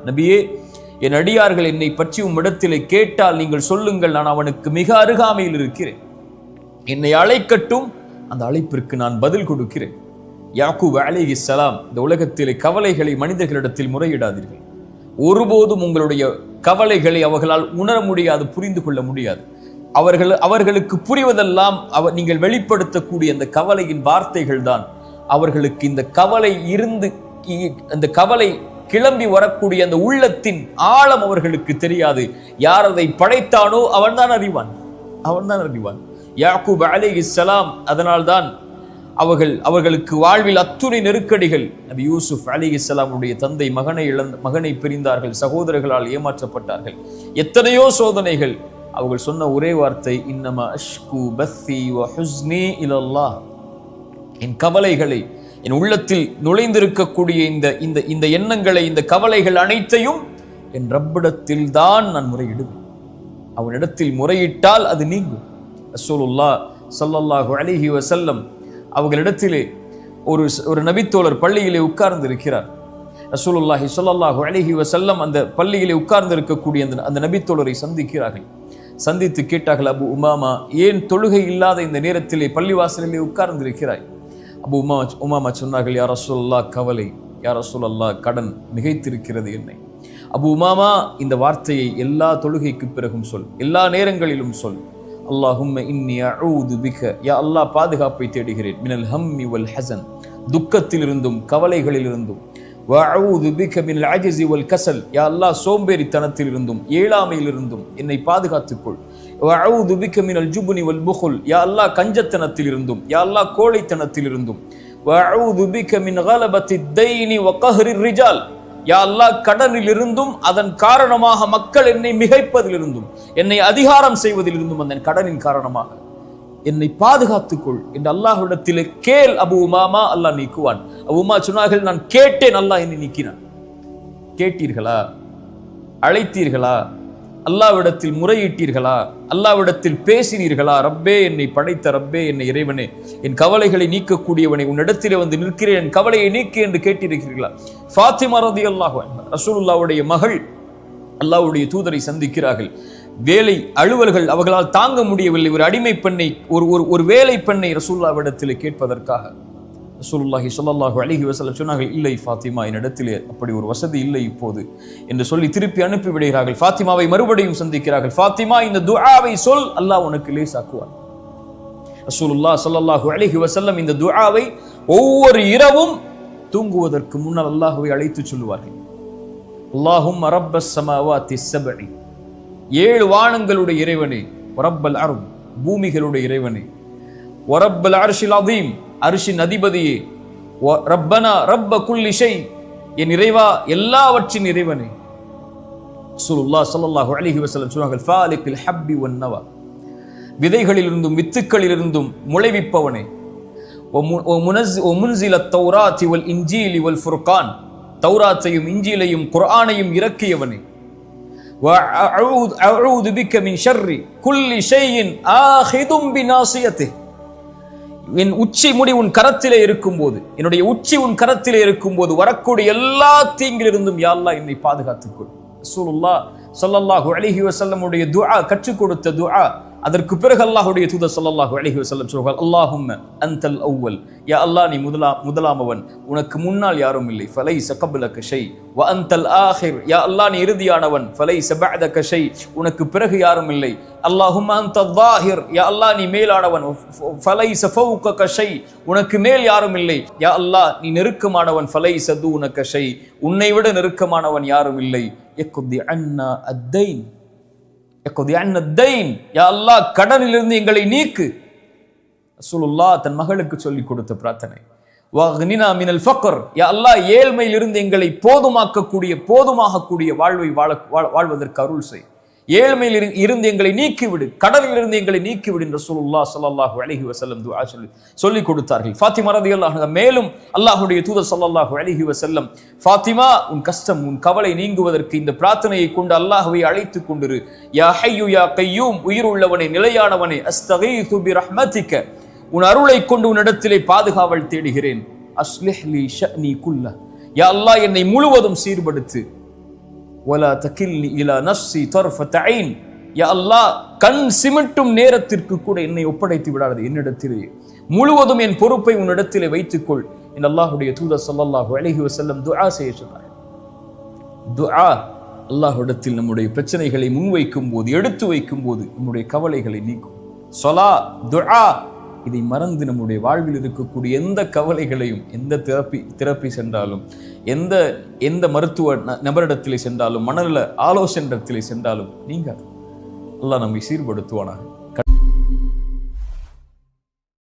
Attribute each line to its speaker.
Speaker 1: நபியே, என் அடியார்கள் என்னை பற்றி உம்மிடத்திலே கேட்டால் நீங்கள் சொல்லுங்கள், நான் அவனுக்கு மிக அருகாமையில் இருக்கிறேன். என்னை அழைக்கட்டும், அந்த அழைப்பிற்கு நான் பதில் கொடுக்கிறேன். யாக்கூப் அலைஹிஸ்ஸலாம், இந்த உலகத்திலே கவலைகளை மனிதர்களிடத்தில் முறையிடாதீர்கள். ஒருபோதும் உங்களுடைய கவலைகளை அவர்களால் உணர முடியாது, புரிந்து கொள்ள முடியாது. அவர்களுக்கு புரிவதெல்லாம் நீங்கள் வெளிப்படுத்தக்கூடிய அந்த கவலையின் வார்த்தைகள் தான். அவர்களுக்கு இந்த கவலை இருந்து, அந்த கவலை கிளம்பி வரக்கூடிய அந்த உள்ளத்தின் ஆழம் அவர்களுக்கு தெரியாது. யார் அதை படைத்தானோ அவன்தான் அறிவான். யாக்கூப் அலைஹிஸ்ஸலாம், அதனால்தான் அவர்களுக்கு வாழ்வில் அத்துணை நெருக்கடிகள். நபி யூசுப் அலைஹிஸ்ஸலாமுடைய தந்தை மகனை பிரிந்தார்கள், சகோதரர்களால் ஏமாற்றப்பட்டார்கள், எத்தனையோ சோதனைகள். அவர்கள் சொன்ன ஒரே வார்த்தை, இன்னமா அஷ்கு பஸ்ஸி வ ஹுஸ்னி இலல்லாஹ். என் கவலைகளை, என் உள்ளத்தில் நுழைந்திருக்கக்கூடிய இந்த எண்ணங்களை, இந்த கவலைகள் அனைத்தையும் என் ரப்பிடத்தில் தான் நான் முறையிடுவேன். அவனிடத்தில் முறையிட்டால் அது நீங்கும். ரசூலுல்லாஹ் ஸல்லல்லாஹு அலைஹி வஸல்லம் அவர்களிடத்திலே ஒரு நபித்தோழர் பள்ளியிலே உட்கார்ந்து இருக்கிறார். ரசூலுல்லாஹி ஸல்லல்லாஹு அலைஹி வஸல்லம் அந்த பள்ளியிலே உட்கார்ந்து இருக்கக்கூடிய அந்த நபித்தோழரை சந்திக்கிறார்கள். சந்தித்து கேட்டார்கள், அபு உமாமா, ஏன் தொழுகை இல்லாத இந்த நேரத்திலே பள்ளிவாசலிலே உட்கார்ந்து இருக்கிறாய்? அபு உமாமா சொன்னார்கள், யா ரசூலல்லாஹ், கவலை, யா ரசூலல்லாஹ், கடன் மிகைத்திருக்கிறது என்னை. அபு உமாமா, இந்த வார்த்தையை எல்லா தொழுகைக்கு பிறகும் சொல், எல்லா நேரங்களிலும் சொல். அல்லாஹும்ம இன்னி அஊது பிக, யா அல்லாஹ், பாதுகாப்பை தேடுகிறேன், மினல் ஹம்மி வல் ஹஸன், துக்கத்திலிருந்தும் கவலைகளிலிருந்தும். வஅஊது பிக மினல் அஜ்ஸி வல் கஸல், யா அல்லாஹ், சோம்பேறித்தனத்திலிருந்தும் ஏழாமையிலிருந்தும் என்னை பாதுகாத்துக்கொள். வஅஊது பிக மினல் ஜுப்னி வல் புഖுல், யா அல்லாஹ், கஞ்சத்தனத்திலிருந்தும், யா அல்லாஹ், கோழைத்தனத்திலிருந்தும். வஅஊது பிக மின் கலபத்தி தைனி வ கஹ்ரிர் ரிஜால், யா அல்லாஹ், கடனிலிருந்தும் அதன் காரணமாக மக்கள் என்னை மிகைப்பதிலிருந்தும், என்னை அதிகாரம் செய்வதிலிருந்தும், அந்த கடனின் காரணமாக என்னை பாதுகாத்துக்கொள் என்று அல்லாஹ்விடத்திலே கேள் அபு உமாமா, அல்லாஹ் நீக்குவான். அபு உமா சொன்னார்கள், நான் கேட்டேன், அல்லாஹ் என்னை நீக்கினான். கேட்டீர்களா? அழைத்தீர்களா? அல்லாஹ்விடத்தில் முறையிட்டீர்களா? அல்லாஹ்விடத்தில் பேசினீர்களா? ரப்பே, என்னை படைத்த ரப்பே, என்னை இறைவனே, என் கவலைகளை நீக்கக்கூடியவனை, உன்னிடத்திலே வந்து நிற்கிறேன், என் கவலையை நீக்கு என்று கேட்டிருக்கிறீர்களா? ஃபாத்திமா ரலியல்லாஹு அன்ஹா, ரசூலுல்லாஹ்வுடைய மகள், அல்லாஹ்வுடைய தூதரை சந்திக்கிறார்கள். வேலை அலுவல்கள் அவர்களால் தாங்க முடியவில்லை. ஒரு அடிமை பெண்ணை, ஒரு வேலை பெண்ணை ரசூலுல்லாஹ்விடத்திலே கேட்பதற்காக ரசூலுல்லாஹி ஸல்லல்லாஹு அலைஹி வஸல்லம் சொன்னார்கள், இல்லை ஃபாத்திமா, என்னிடத்திலே அப்படி ஒரு வசதி இல்லை இப்போது என்று சொல்லி திருப்பி அனுப்பி விடுகிறார்கள். ஃபாத்திமாவை மறுபடியும் சந்திக்கிறார்கள். ஃபாத்திமா, இந்த துஆவை சொல், அல்லாஹ் உனக்கு லேசாக்குவான். ரசூலுல்லாஹ் ஸல்லல்லாஹு அலைஹி வஸல்லம் இந்த துஆவை ஒவ்வொரு இரவும் தூங்குவதற்கு முன்னால் அல்லாஹ்வை அழைத்து சொல்லுவார்கள். அல்லாஹும்ம ரப்பஸ் ஸமாவாத்தி ஸப்இ, 7 வானங்களுடைய இறைவனே, ரப்பல் அர்த், பூமிகளுடைய இறைவனே, வரப்பல் அர்ஷில் அதீம், அர்ஷின் அதிபதியே, ரப்பனா ரப்ப குல்லி ஷை, என் இறைவா, எல்லாவற்றின் இறைவனே. ரசூலுல்லாஹ் ஸல்லல்லாஹு அலைஹி வஸல்லம் சொன்னார்கள், ஃபாலிகில் ஹப்பி வன் நவா, விதைகளிலிருந்தும் வித்துக்களிலிருந்தும் முளைவிப்பவனே, முன்ஸிலத் தௌராத்தி வல் இன்ஜீலி வல் ஃபுர்கான், தௌராத்தையும் இன்ஜீலையும் குர்ஆனையும் இறக்கியவனே. வஅஊது பிக மின் ஷர்ரி குல்லி ஷைஇன் ஆஹிதும் பிநாசியத்திஹ், என் உச்சி முடி உன் கரத்திலே இருக்கும்போது, என்னுடைய உச்சி உன் கரத்திலே இருக்கும்போது வரக்கூடிய எல்லா தீங்கிலிருந்தும் யா அல்லாஹ் என்னை பாதுகாத்துக்கொள். ரசூலுல்லாஹ் ஸல்லல்லாஹு அலைஹி வஸல்லமுடைய துஆ, கற்றுக் கொடுத்த துஆ. அதற்கு பிறகு அல்லாஹ்வுடைய தூதர் ஸல்லல்லாஹு அலைஹி வஸல்லம் சொல்கிறார்கள், அல்லாஹும்ம அன்தல் அவ்வல், யா அல்லாஹ், நீ முதலாமவன், உனக்கு முன்னால் யாரும் இல்லை. ஃபலைஸ கப்லக ஷை வ அன்தல் ஆஹிர், யா அல்லாஹ், நீ இறுதியானவன். ஃபலைஸ பஅதக ஷை, உனக்கு பிறகு யாரும் இல்லை. அல்லாஹும்ம அன்தல் ஸாஹிர், யா அல்லாஹ், நீ மேலானவன். ஃபலைஸ ஃபௌகக ஷை, உனக்கு மேல் யாரும் இல்லை. யா அல்லாஹ், நீ நெருக்கமானவன். ஃபலைஸ தூனக ஷை, உன்னை விட நெருக்கமானவன் யாரும் இல்லை. யக்தி அன்னா அத்தைன், யா அல்லாஹ், கடனிலிருந்து எங்களை நீக்கு. ரசூலுல்லாஹ் தன் மகளுக்கு சொல்லிக் கொடுத்த பிரார்த்தனை. வக்னினா மினல் ஃபக்ர், யா அல்லாஹ், ஏழ்மையிலிருந்து எங்களை போதுமாகக்கூடிய வாழ்வை வாழ்வதற்கு அருள் செய். ஏழ்மையில் இருந்து எங்களை நீக்கிவிடு, கடனிலிருந்து எங்களை நீக்கிவிடு என்று ரசூலுல்லாஹ் ஸல்லல்லாஹு அலைஹி வஸல்லம் துஆ சொல்லி கொடுத்தார்கள். ஃபாத்திமா ரலியல்லாஹு அன்ஹா, மேலும் அல்லாஹ்வுடைய தூதர் ஸல்லல்லாஹு அலைஹி வஸல்லம், ஃபாத்திமா, உன் கஷ்டம், உன் கவலை நீங்குவதற்கு இந்த பிரார்த்தனையை கொண்டு அல்லாஹ்வை அழைத்துக் கொண்டிரு. யா ஹய்யு யா கய்யூம், உயிருள்ளவனே, நிலையானவனே, அஸ்தகீது பிரஹ்மதிக, உன் அருளை கொண்டு உன்னிடத்திலே பாதுகாவல் தேடுகிறேன். அஸ்லிஹ் லி ஷஅனி குல்ல, யா அல்லாஹ், என்னை முழுவதும் சீர்படுத்து. வலா தகில்னி இலா நஃப்ஸி தர்ஃபத ஐன். யா அல்லாஹ், கண் சிமிட்டும் நேரத்திற்கு கூட என்னை ஒப்படைத்து விடாதே, என்னிடத்திலே முழுவதும் என் பொறுப்பை உன்னிடத்திலே வைத்துக்கொள் என்று அல்லாஹ்வுடைய தூதர் ஸல்லல்லாஹு அலைஹி வஸல்லம் துஆ செய்ய சொன்னார். துஆ அல்லாஹ்விடத்தில் நம்முடைய பிரச்சனைகளை முன்வைக்கும் போது, எடுத்து வைக்கும் போது நம்முடைய கவலைகளை நீக்கும். ஸலா, துஆ, இதை மறந்து நம்முடைய வாழ்வில் இருக்கக்கூடிய எந்த கவலைகளையும், எந்த தெரப்பி சென்றாலும், எந்த மருத்துவ நபரிடத்திலே சென்றாலும், மனநல ஆலோசனை இடத்திலே சென்றாலும் நீங்காது. அல்லாஹ் நம்மை சீர்படுத்துவானாக.